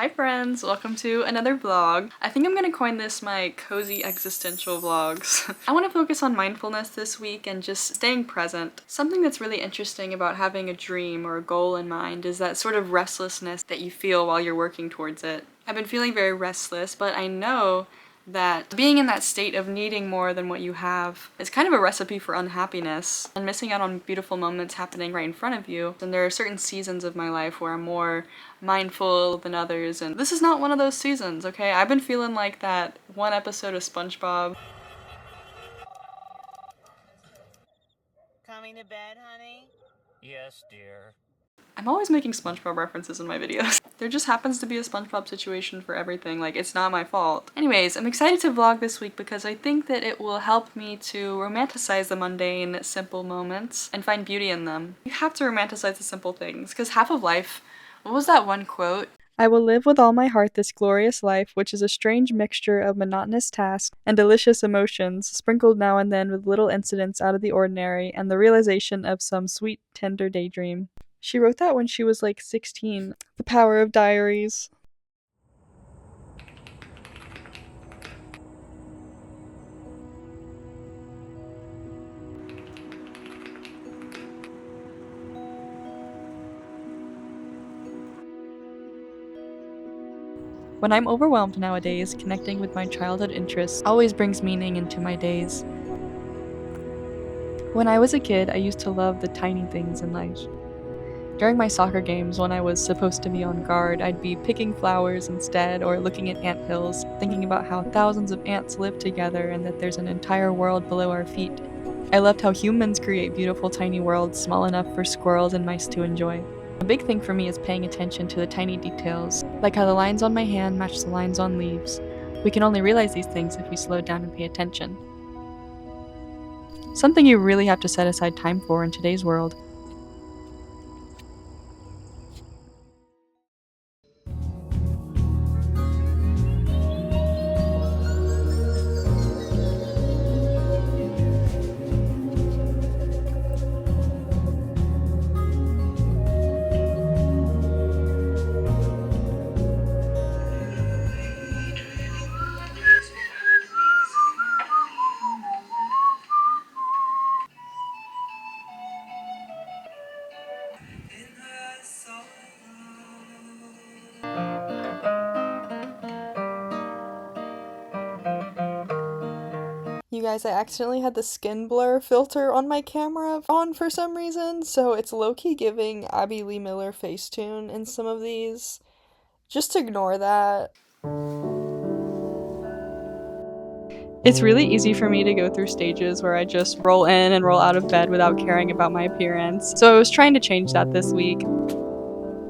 Hi friends, welcome to another vlog. I think I'm gonna coin this my cozy existential vlogs. I want to focus on mindfulness this week and just staying present. Something that's really interesting about having a dream or a goal in mind is that sort of restlessness that you feel while you're working towards it. I've been feeling very restless, but I know that being in that state of needing more than what you have is kind of a recipe for unhappiness and missing out on beautiful moments happening right in front of you. And there are certain seasons of my life where I'm more mindful than others, and this is not one of those seasons, okay? I've been feeling like that one episode of SpongeBob. Coming to bed, honey? Yes, dear. I'm always making SpongeBob references in my videos. There just happens to be a SpongeBob situation for everything, like it's not my fault. Anyways, I'm excited to vlog this week because I think that it will help me to romanticize the mundane, simple moments and find beauty in them. You have to romanticize the simple things, because half of life, what was that one quote? I will live with all my heart this glorious life, which is a strange mixture of monotonous tasks and delicious emotions, sprinkled now and then with little incidents out of the ordinary and the realization of some sweet, tender daydream. She wrote that when she was like 16. The power of diaries. When I'm overwhelmed nowadays, connecting with my childhood interests always brings meaning into my days. When I was a kid, I used to love the tiny things in life. During my soccer games, when I was supposed to be on guard, I'd be picking flowers instead or looking at anthills, thinking about how thousands of ants live together and that there's an entire world below our feet. I loved how humans create beautiful tiny worlds small enough for squirrels and mice to enjoy. A big thing for me is paying attention to the tiny details, like how the lines on my hand match the lines on leaves. We can only realize these things if we slow down and pay attention. Something you really have to set aside time for in today's world. You guys, I accidentally had the skin blur filter on my camera on for some reason, so it's low-key giving Abby Lee Miller Facetune in some of these. Just ignore that. It's really easy for me to go through stages where I just roll in and roll out of bed without caring about my appearance, so I was trying to change that this week.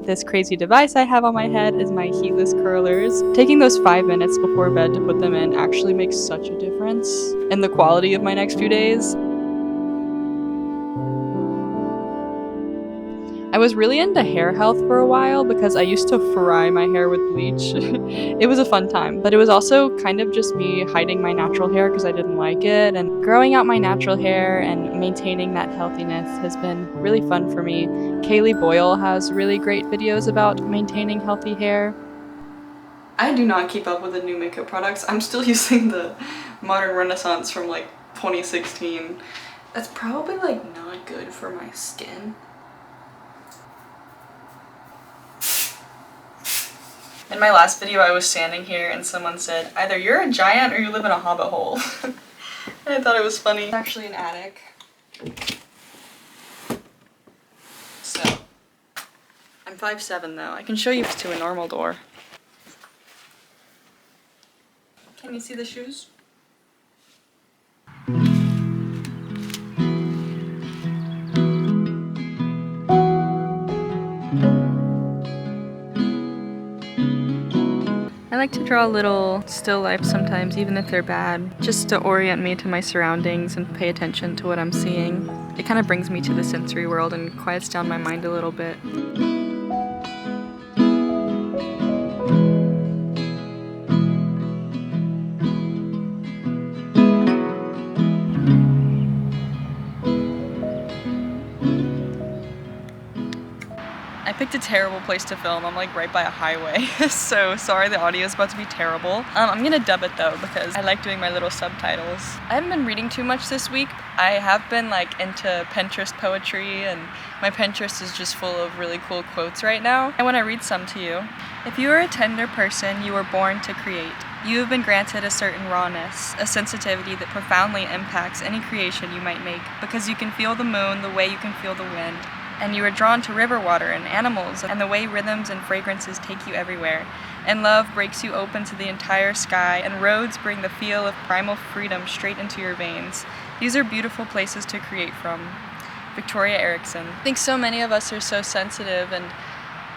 This crazy device I have on my head is my heatless curlers. Taking those 5 minutes before bed to put them in actually makes such a difference in the quality of my next few days. I was really into hair health for a while because I used to fry my hair with bleach. It was a fun time, but it was also kind of just me hiding my natural hair because I didn't like it, and growing out my natural hair and maintaining that healthiness has been really fun for me. Kaylee Boyle has really great videos about maintaining healthy hair. I do not keep up with the new makeup products. I'm still using the Modern Renaissance from like 2016. That's probably like not good for my skin. In my last video, I was standing here and someone said, either you're a giant or you live in a hobbit hole. And I thought it was funny. It's actually an attic. So, I'm 5'7" though. I can show you to a normal door. Can you see the shoes? I like to draw little still lifes sometimes, even if they're bad, just to orient me to my surroundings and pay attention to what I'm seeing. It kind of brings me to the sensory world and quiets down my mind a little bit. I picked a terrible place to film. I'm like right by a highway, so sorry the audio is about to be terrible. I'm gonna dub it though because I like doing my little subtitles. I haven't been reading too much this week. I have been like into Pinterest poetry, and my Pinterest is just full of really cool quotes right now. I want to read some to you. If you are a tender person, you were born to create. You have been granted a certain rawness, a sensitivity that profoundly impacts any creation you might make, because you can feel the moon the way you can feel the wind. And you are drawn to river water and animals and the way rhythms and fragrances take you everywhere. And love breaks you open to the entire sky, and roads bring the feel of primal freedom straight into your veins. These are beautiful places to create from. Victoria Erickson. I think so many of us are so sensitive, and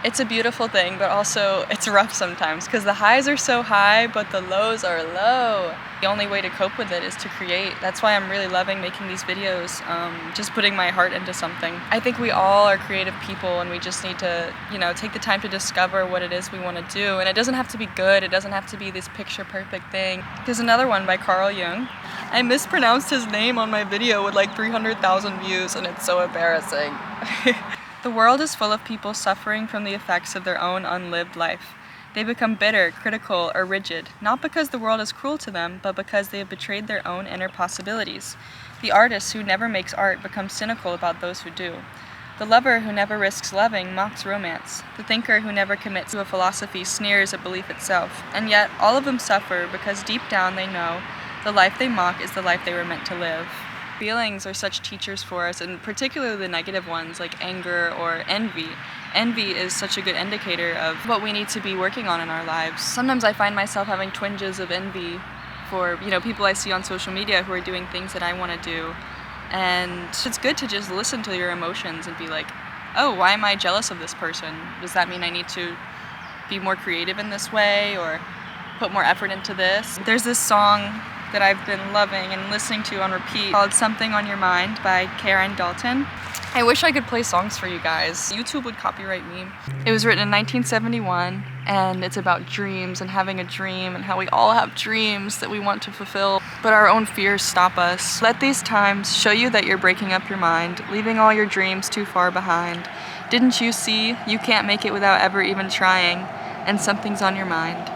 it's a beautiful thing, but also it's rough sometimes because the highs are so high, but the lows are low. The only way to cope with it is to create. That's why I'm really loving making these videos, just putting my heart into something. I think we all are creative people, and we just need to, take the time to discover what it is we want to do. And it doesn't have to be good. It doesn't have to be this picture-perfect thing. There's another one by Carl Jung. I mispronounced his name on my video with like 300,000 views, and it's so embarrassing. The world is full of people suffering from the effects of their own unlived life. They become bitter, critical, or rigid, not because the world is cruel to them, but because they have betrayed their own inner possibilities. The artist who never makes art becomes cynical about those who do. The lover who never risks loving mocks romance. The thinker who never commits to a philosophy sneers at belief itself. And yet, all of them suffer because deep down they know the life they mock is the life they were meant to live. Feelings are such teachers for us, and particularly the negative ones like anger or envy. Envy is such a good indicator of what we need to be working on in our lives. Sometimes I find myself having twinges of envy for, people I see on social media who are doing things that I want to do. And it's good to just listen to your emotions and be like, oh, why am I jealous of this person? Does that mean I need to be more creative in this way or put more effort into this? There's this song that I've been loving and listening to on repeat called Something on Your Mind by Karen Dalton. I wish I could play songs for you guys. YouTube would copyright me. It was written in 1971, and it's about dreams and having a dream and how we all have dreams that we want to fulfill, but our own fears stop us. Let these times show you that you're breaking up your mind, leaving all your dreams too far behind. Didn't you see you can't make it without ever even trying, and something's on your mind.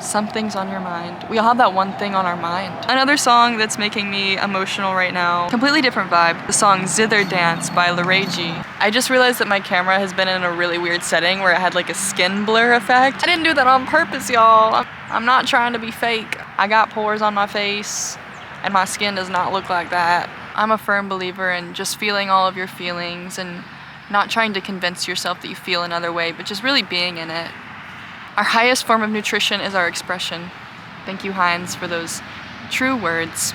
Something's on your mind. We all have that one thing on our mind. Another song that's making me emotional right now, completely different vibe, the song Zither Dance by Larray G. I just realized that my camera has been in a really weird setting where it had like a skin blur effect. I didn't do that on purpose, y'all. I'm not trying to be fake. I got pores on my face, and my skin does not look like that. I'm a firm believer in just feeling all of your feelings and not trying to convince yourself that you feel another way, but just really being in it. Our highest form of nutrition is our expression. Thank you, Heinz, for those true words.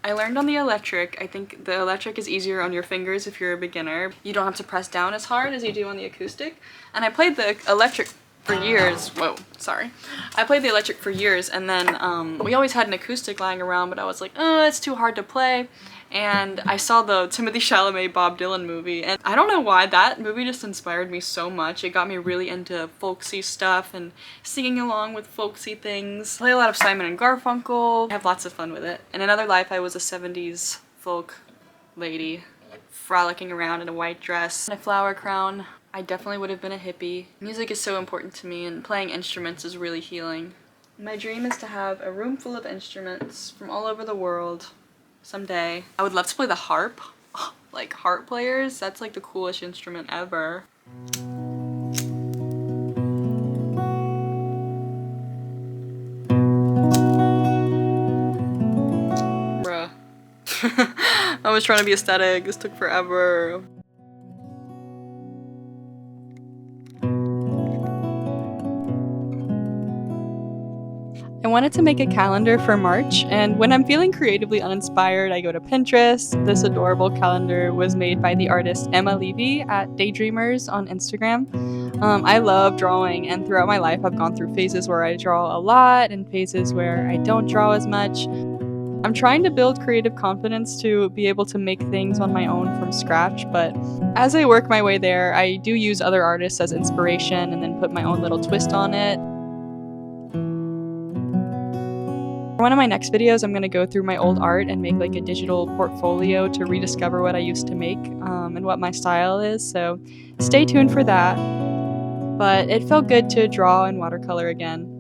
I learned on the electric. I think the electric is easier on your fingers if you're a beginner. You don't have to press down as hard as you do on the acoustic. And I played the electric for years. Whoa, sorry. I played the electric for years, and then we always had an acoustic lying around, but I was like, oh, it's too hard to play. And I saw the Timothée Chalamet Bob Dylan movie, and I don't know why, that movie just inspired me so much. It got me really into folksy stuff and singing along with folksy things. I play a lot of Simon and Garfunkel. I have lots of fun with it. In another life, I was a 70s folk lady, frolicking around in a white dress and a flower crown. I definitely would have been a hippie. Music is so important to me, and playing instruments is really healing. My dream is to have a room full of instruments from all over the world someday. I would love to play the harp. Like harp players, that's like the coolest instrument ever. Bruh. I was trying to be aesthetic, this took forever. I wanted to make a calendar for March, and when I'm feeling creatively uninspired, I go to Pinterest. This adorable calendar was made by the artist Emma Levy at Daydreamers on Instagram. I love drawing, and throughout my life I've gone through phases where I draw a lot and phases where I don't draw as much. I'm trying to build creative confidence to be able to make things on my own from scratch, but as I work my way there, I do use other artists as inspiration and then put my own little twist on it. For one of my next videos, I'm gonna go through my old art and make like a digital portfolio to rediscover what I used to make and what my style is, so stay tuned for that. But it felt good to draw in watercolor again.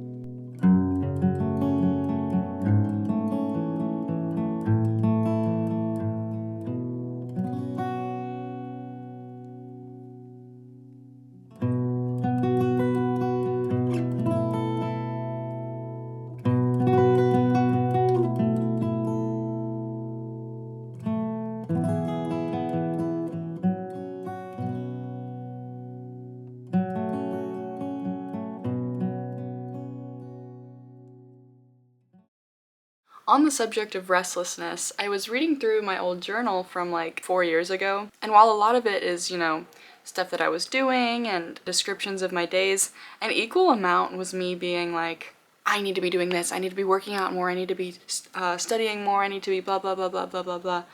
On the subject of restlessness, I was reading through my old journal from like 4 years ago, and while a lot of it is, stuff that I was doing and descriptions of my days, an equal amount was me being like, I need to be doing this, I need to be working out more, I need to be studying more, I need to be blah blah blah blah blah blah blah.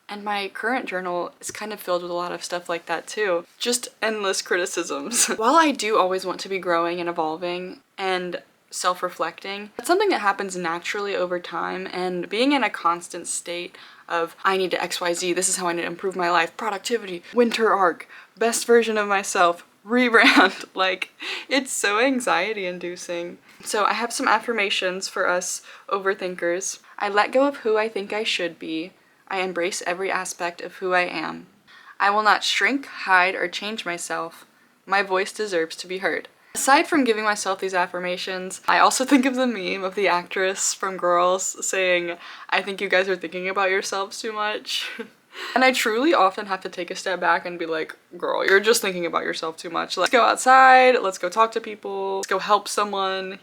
And my current journal is kind of filled with a lot of stuff like that too. Just endless criticisms. While I do always want to be growing and evolving and self-reflecting, it's something that happens naturally over time, and being in a constant state of I need to XYZ, this is how I need to improve my life, productivity, winter arc, best version of myself, rebrand, like it's so anxiety inducing. So I have some affirmations for us overthinkers. I let go of who I think I should be. I embrace every aspect of who I am. I will not shrink, hide, or change myself. My voice deserves to be heard. Aside from giving myself these affirmations, I also think of the meme of the actress from Girls saying, I think you guys are thinking about yourselves too much. And I truly often have to take a step back and be like, girl, you're just thinking about yourself too much. Let's go outside, let's go talk to people, let's go help someone,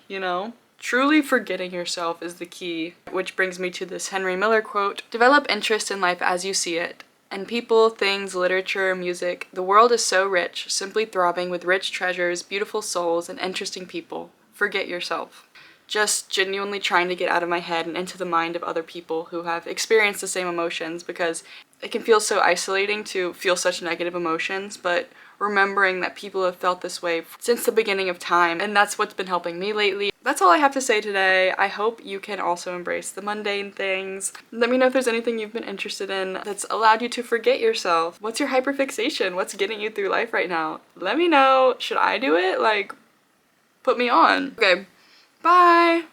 Truly forgetting yourself is the key, which brings me to this Henry Miller quote, develop interest in life as you see it. And people, things, literature, music, the world is so rich, simply throbbing with rich treasures, beautiful souls, and interesting people. Forget yourself. Just genuinely trying to get out of my head and into the mind of other people who have experienced the same emotions, because it can feel so isolating to feel such negative emotions, but remembering that people have felt this way since the beginning of time, and that's what's been helping me lately. That's all I have to say today. I hope you can also embrace the mundane things. Let me know if there's anything you've been interested in that's allowed you to forget yourself. What's your hyperfixation? What's getting you through life right now? Let me know. Should I do it? Like, put me on. Okay, bye!